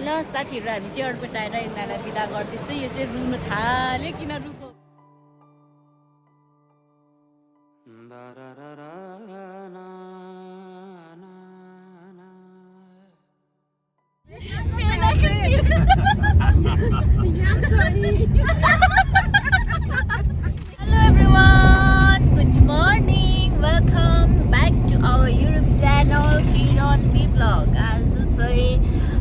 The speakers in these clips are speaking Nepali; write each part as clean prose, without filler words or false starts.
ल साथीहरू हामी चाहिँ एयरपोर्ट आएर यिनीहरूलाई बिदा गर्दैछु यो चाहिँ रुनु थाल्यो किन रुको Hello everyone, good morning, welcome back to our YouTube channel Kiran Vlog. आज चाहिँ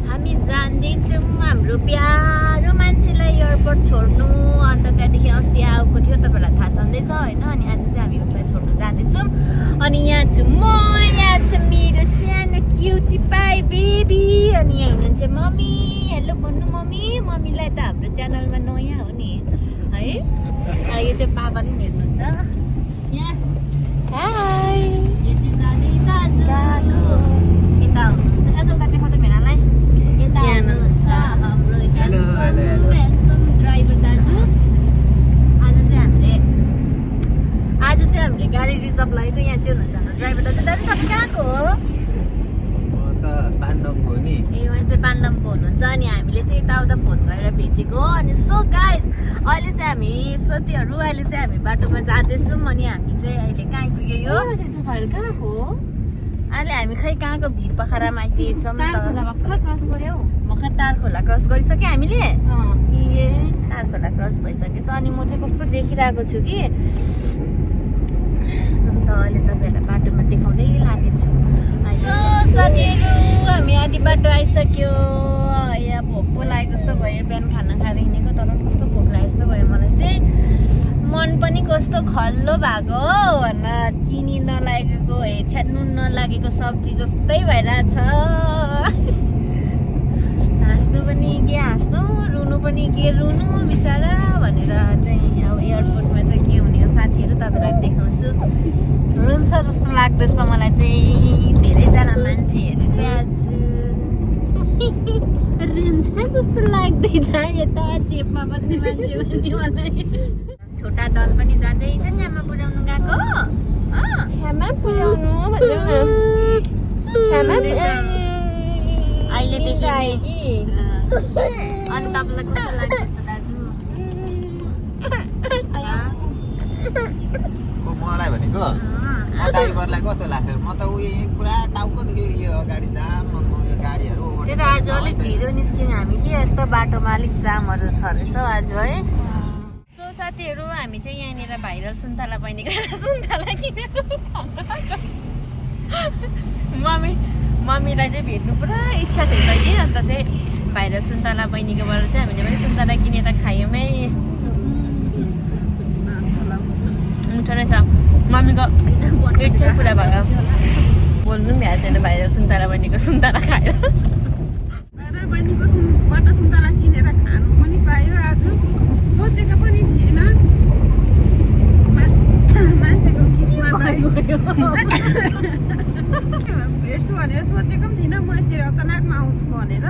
हामी जाँदैछौँ हाम्रो प्यारो मान्छेलाई एयरपोर्ट छोड्नु अन्त त्यहाँदेखि अस्ति आएको थियो तपाईँलाई थाहा छँदैछ होइन अनि आज चाहिँ हामी उसलाई छोड्नु जाँदैछौँ अनि यहाँ छु म यहाँ छ मेरो सानो क्युटी पाई बेबी अनि यहाँ हुनुहुन्छ मम्मी हेलो भन्नु मम्मीलाई त हाम्रो च्यानलमा नयाँ हो नि है यो चाहिँ पापाले पनि हेर्नुहुन्छ यहाँ हाई यो चाहिँ जाँदैछ आज यता हुनुहुन्छ यता देखाउँदै भेनालाई यता हुनुहुन्छ हाम्रो ह्यान्डसम ड्राइभर दाजु आज चाहिँ हामीले गाडी रिजर्भ लगेको यहाँ चाहिँ हुनुहुन्छ हाम्रो ड्राइभर दाजु तपाईँ कहाँको हो पाण्डवको नि ए उहाँ चाहिँ पाण्डवको हुनुहुन्छ अनि हामीले चाहिँ यताउता फोन गरेर भेटेको अनि सो गाइज अहिले चाहिँ हामी साथीहरू अहिले चाहिँ हामी बाटोमा जाँदैछौँ अनि हामी चाहिँ अहिले कहाँ आइपुग्यो यो कहाँको अहिले हामी खै कहाँको भिर पोखरामा आइपुगेछौँ भर्खर क्रस गऱ्यौ भर्खर तार खोला क्रस गरिसक्यो हामीले ए तार खोला क्रस भइसकेछ अनि म चाहिँ कस्तो देखिरहेको छु कि अन्त अहिले तपाईँहरूलाई बाटोमा देखाउँदै लानेछु साथीहरू हामी आधी बाटो आइसक्यो यहाँ भोक पो लागेको जस्तो भयो बिहान खाना खाएर हिँडेको तर कस्तो भोक लागेको जस्तो भयो मलाई चाहिँ मन पनि कस्तो खल्लो भएको भन्न चिनी नलागेको हेछ्या नुन नलागेको सब्जी जस्तै भइरहेछ हाँस्नु पनि के हाँस्नु रुनु पनि के रुनु बिचरा भनेर चाहिँ अब एयरपोर्टमा चाहिँ के हुने हो साथीहरू तपाईँलाई देखाउँछु रुन्छ जस्तो लाग्दैछ मलाई चाहिँ धेरैजना मान्छेहरू चाहिँ आज रुन्छ जस्तो लाग्दैछ यता चेपमा बस्ने मान्छे भने मलाई छोटा डल पनि जाँदैछ छ्यामा पुर्याउनु गएको छ्यामा पुर्याउनु अहिलेदेखि अनि तपाईँलाई कस्तो लाग्दैछ दाजु मलाई भनेको ड्राइभरलाई कस्तो लाग्छ म त उयो पुरा टाउको दुख्यो यो अगाडि जाम यो गाडीहरू त्यो त आज अलिक ढिलो निस्क्यौँ हामी कि यस्तो बाटोमा अलिक जामहरू छ रहेछ आज है सो साथीहरू हामी चाहिँ यहाँनिर भाइरल सुन्तला बहिनीको सुन्तला किनेर मम्मीलाई चाहिँ भेट्नु पुरा इच्छा थियो कि अन्त चाहिँ भाइरल सुन्तला बहिनीकोबाट चाहिँ हामीले पनि सुन्तला किनेर खायौँ है मिठो रहेछ मम्मीको इच्छा पुरा भयो बोल्नु पनि भ्याएको छैन भाइरल सुन्तला बहिनीको सुन्तला खाएर बहिनीकोबाट सुन्तला किनेर खानु पनि पायो आज सोचेको पनि थिएन मान्छेको किस्मत भेट्छु भनेर सोचेको पनि थिइनँ म यसरी अचानकमा आउँछु भनेर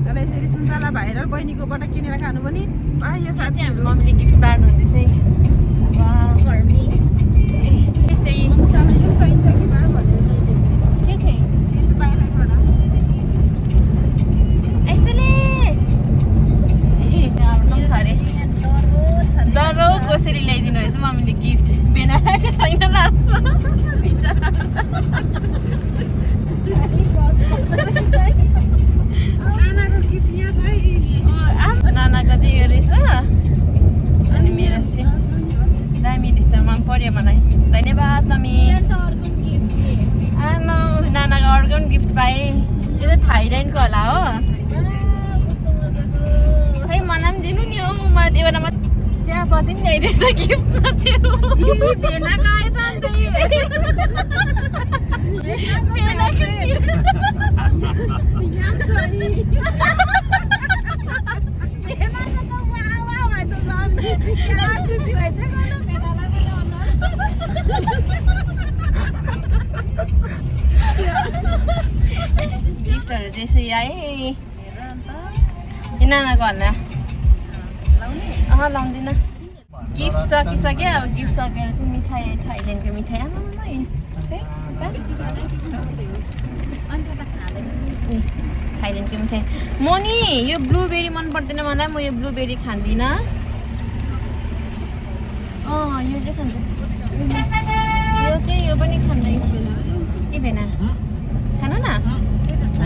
तर यसरी सुन्तला भाइरल बहिनीकोबाट किनेर खानु पनि पायो साथी हामी मम्मीले गिफ्ट बाँड्नु हुँदैछ यो चाहिन्छ कि बा भनेर के चाहिँ सिल्क बाहिरबाट यसले अरे डरो कसरी ल्याइदिनु भएछ मम्मीले गिफ्ट बेना लागेको छैन लास्टमा नानाको गिफ्ट यहाँ छ नानाको चाहिँ यो रहेछ अनि मेरो चाहिँ दामी रहेछ मन पर्यो मलाई धन्यवाद मम्मी आमा नानाको अर्को पनि गिफ्ट पाएँ यो चाहिँ थाइल्यान्डको होला हो खै मलाई पनि दिनु नि हौ मलाई त्यो बेलामा चियापत्ती पनि ल्याइदिएछ गिफ्टमा चाहिँ गिफ्टहरू त्यसै आए नानाको भन्दा लाउँदिनँ गिफ्ट सकिसक्यो अब गिफ्ट सकेर चाहिँ मिठाई थाइल्यान्डको मिठाई आमा थाइल्यान्डको मिठाई म नि यो ब्लुबेरी मन पर्दैन मलाई म यो ब्लुबेरी खाँदिनँ यो चाहिँ खान्छ यो पनि खाँदैन के भेना खानु न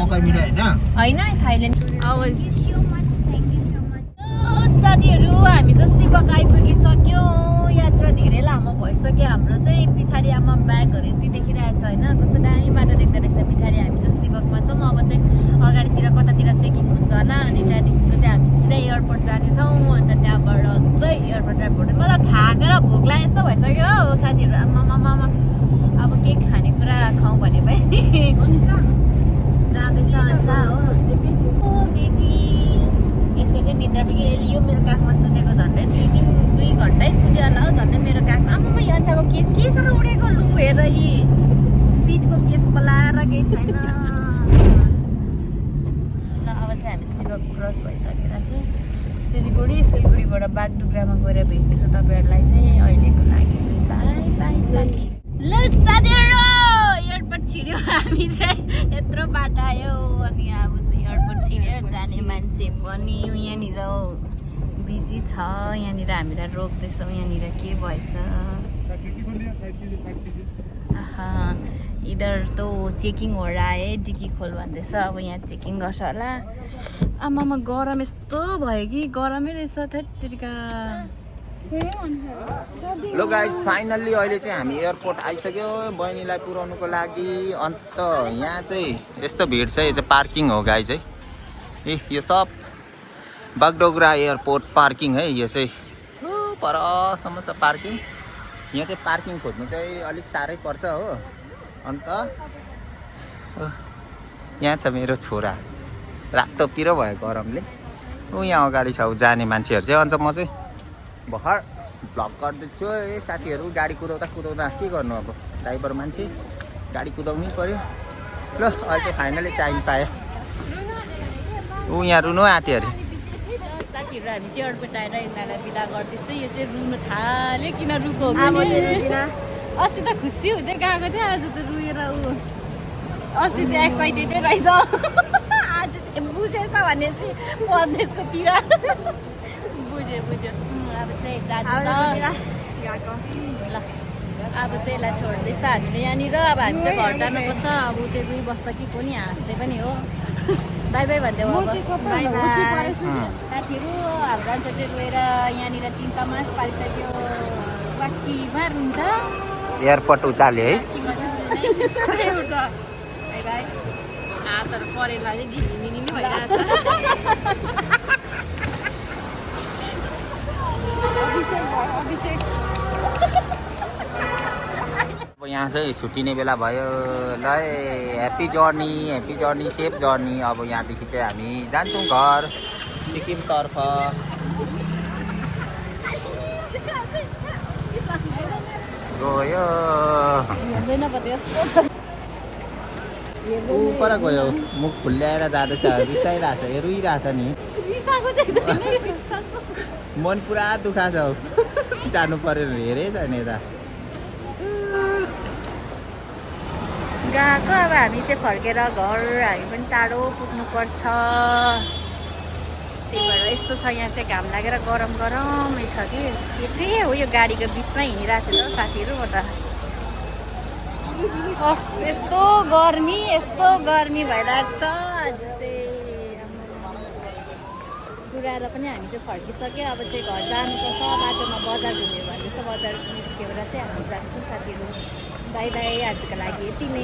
मकै मिठाई होइन होइन थाइल्यान्ड साथीहरू हामी चाहिँ सिपक आइपुगिसक्यो यात्रा धेरै लामो भइसक्यो हाम्रो चाहिँ पछाडि आमा ब्यागहरू यति देखिरहेको छ होइन कस्तो दामी बाटो देख्दो रहेछ पछाडि हामी चाहिँ सिपकमा छौँ अब चाहिँ अगाडितिर कतातिर चेकिङ हुन्छ होला अनि त्यहाँदेखिको चाहिँ हामी सिधै एयरपोर्ट जानेछौँ अन्त त्यहाँबाट चाहिँ एयरपोर्ट मलाई थाकेर भोक लाग्यो जस्तो भइसक्यो हो साथीहरू आमा अब के खानेकुरा खाउँ भने पनि जाँदैछ अन्त हो बेबी यसको चाहिँ निद्रा पुग्यो यो मेरो काखमा सुतेको झन्डै 2 घन्टै सुत्यो होला हो झन्डै मेरो काखमा आमा यान्छाको केस केसहरू उडेको लु हेर यी सिटको केस पलाएर केही छैन ल अब चाहिँ हामी सिलगढी क्रस भइसकेर चाहिँ सिलगढीबाट बागडुग्रामा गएर भेट्नेछु तपाईँहरूलाई चाहिँ अहिलेको लागि चाहिँ बाई बाई साथी ल साथीहरू एयरपोर्ट छिर्यो हामी चाहिँ यत्रो बाटो आयो अनि अब चाहिँ एयरपोर्ट छिर्यो जाने मान्छे पनि यहाँनिर बिजी छ यहाँनिर हामीलाई रोक्दैछौँ यहाँनिर के भएछ इधर त चेकिङ हो रहा है डिकी खोल भन्दैछ अब यहाँ चेकिङ गर्छ होला आमामा गरम यस्तो भयो कि गरमै रहेछ थेत्तेरिका ल गाइस फाइनल्ली अहिले चाहिँ हामी एयरपोर्ट आइसक्यो बहिनीलाई पुर्याउनुको लागि अन्त यहाँ चाहिँ यस्तो भिड छ यो चाहिँ पार्किङ हो गाई चाहिँ ए यो सब बागडोग्रा एयरपोर्ट पार्किङ है यो चाहिँ परसम्म छ पार्किङ यहाँ चाहिँ पार्किङ खोज्नु चाहिँ अलिक साह्रै पर्छ हो अन्त यहाँ छ मेरो छोरा रातो पिरो भयो गरमले ऊ यहाँ अगाडि छ जाने मान्छेहरू चाहिँ अन्त म चाहिँ भर्खर भ्लग गर्दैछु ए साथीहरू गाडी कुदाउँदा के गर्नु अब ड्राइभर मान्छे गाडी कुदाउनै पर्यो ल अहिले चाहिँ फाइनली टाइम पायो ऊ यहाँ रुनु आँट्यो अरे साथीहरू हामी चाहिँ एयरपोर्ट आएर यिनीहरूलाई बिदा गर्दैछु यो चाहिँ रुनु थाल्यो किन रुको अस्ति त खुसी हुँदै गएको थियो आज त रुएर ऊ अस्ति चाहिँ एक्साइटेडै रहेछ आज चाहिँ बुझेछ भने चाहिँ परदेशको पीडा बुझ्यो अब चाहिँ ल अब चाहिँ यसलाई छोड्दैछ हामीले यहाँनिर अब हामी चाहिँ घर जानुपर्छ अब ऊ चाहिँ रुइबस्छ कि पनि हाँस्दै पनि हो बाई बाई भन्दै हो साथीहरू हाम्रो अन्त चाहिँ गएर यहाँनिर 3 तमास पारिसक्यो वाक्कीमा रुन्छ एयरपोर्ट उचाल्यो है बाई बाई हातहरू परेर चाहिँ झिमिनी नै भइरहेको अब यहाँ चाहिँ छुट्टिने बेला भयो ल ह्याप्पी जर्नी सेफ जर्नी अब यहाँदेखि चाहिँ हामी जान्छौँ घर सिक्किमतर्फ गयो ऊ पर गयो मुख फुल्याएर जाँदैछ रिसाइरहेछ रुइरहेछ नि मन पुरा दुखा छ जानु पर्यो हेरै छैन यता गएको अब हामी चाहिँ फर्केर घर हामी पनि टाढो पुग्नुपर्छ त्यही भएर यस्तो छ यहाँ चाहिँ घाम लागेर गरमै छ कि त्यही हो यो गाडीको बिचमा हिँडिरहेको थियो त साथीहरू म त यस्तो गर्मी भइरहेको छ आज चाहिँ पुऱ्याएर पनि हामी चाहिँ फर्किसक्यो अब चाहिँ घर जानुपर्छ बाटोमा बजार घुम्यो भन्दैछ बजार निस्केर चाहिँ हामी जान्छौँ साथीहरू बाई बाई आजको लागि यति नै